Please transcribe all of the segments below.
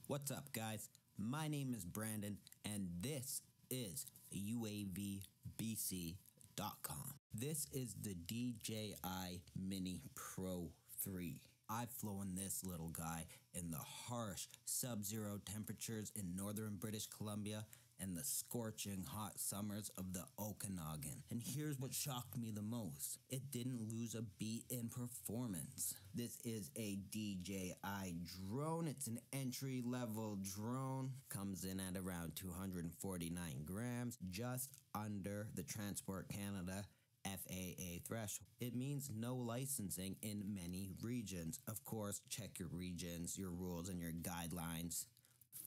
What's up, guys? My name is Brandon, and this is UAVBC.com. This is the DJI Mini Pro 3. I've flown this little guy in the harsh sub-zero temperatures in northern British Columbia and the scorching hot summers of the Okanagan. And here's what shocked me the most. It didn't lose a beat in performance. This is a DJI drone. It's an entry-level drone. Comes in at around 249 grams, just under the Transport Canada FAA threshold. It means no licensing in many regions. Of course, check your regions, your rules, and your guidelines.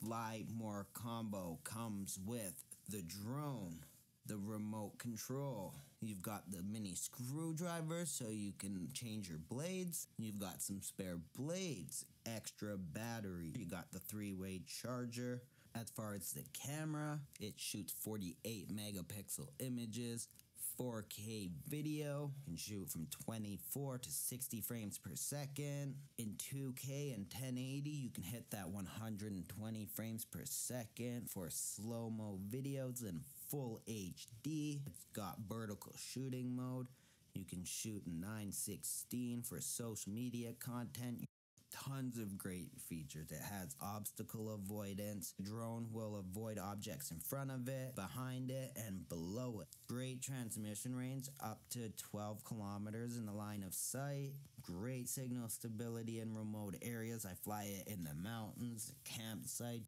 Fly More combo comes with the drone, the remote control. You've got the mini screwdriver so you can change your blades. You've got some spare blades, extra battery. You got the 3-way charger. As far as the camera, it shoots 48 megapixel images. 4K video, you can shoot from 24 to 60 frames per second. In 2K and 1080, you can hit that 120 frames per second for slow-mo videos in full HD. It's got vertical shooting mode. You can shoot in 9:16 for social media content. Tons of great features. It has obstacle avoidance. The drone will avoid objects in front of it, behind it, and below it. Great transmission range, up to 12 kilometers in the line of sight. Great signal stability in remote areas. I fly it in the mountains, campsite.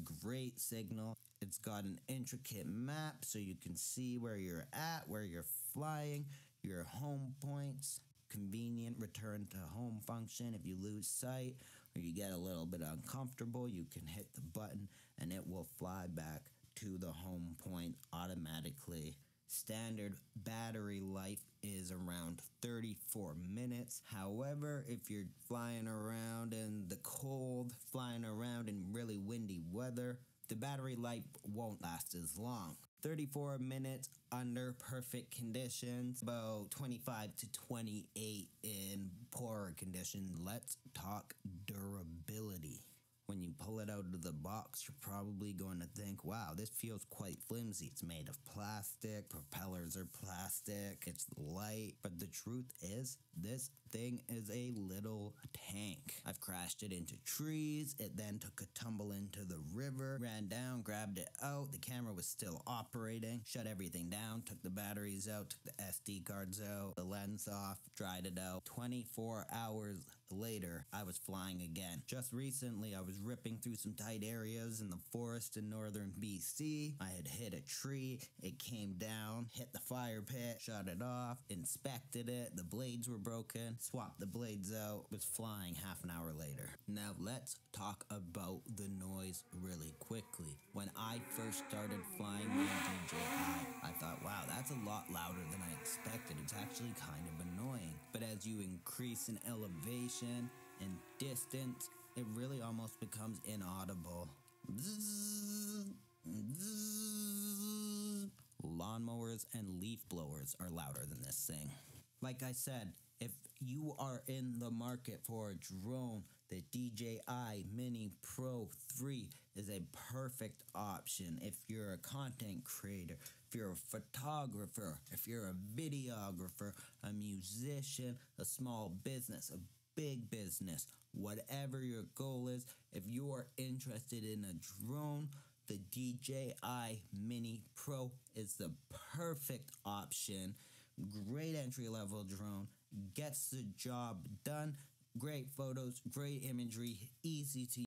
Great signal. It's got an intricate map so you can see where you're at, where you're flying, your home points. Convenient return to home function. If you lose sight or you get a little bit uncomfortable, you can hit the button and it will fly back to the home point automatically. Standard battery life is around 34 minutes. However, if you're flying around in the cold, flying around in really windy weather, the battery life won't last as long. 34 minutes under perfect conditions, about 25 to 28 in poorer conditions. Let's talk durability. When you pull it out of the box, you're probably going to think, wow, this feels quite flimsy. It's made of plastic, propellers are plastic, it's light. But the truth is, this thing is a little tank. I've crashed it into trees, it then took a tumble into the river, ran down, grabbed it out, the camera was still operating, shut everything down, took the batteries out, took the SD cards out, the lens off, dried it out. 24 hours later, I was flying again. Just recently, I was ripping through some tight areas in the forest in northern BC. I had hit a tree, it came down, hit the fire pit, shut it off, inspected it, the blades were broken, swapped the blades out, was flying half an hour later. Now let's talk about the noise really quickly. When I first started flying my DJI, I thought, wow, that's a lot louder than I expected. It's actually kind of annoying. But as you increase in elevation and distance, it really almost becomes inaudible. Lawnmowers and leaf blowers are louder than this thing. Like I said, if you are in the market for a drone, the DJI Mini Pro 3 is a perfect option. If you're a content creator, if you're a photographer, if you're a videographer, a musician, a small business, a big business, whatever your goal is, if you are interested in a drone, the DJI Mini Pro is the perfect option. Great entry-level drone, gets the job done, great photos, great imagery, easy to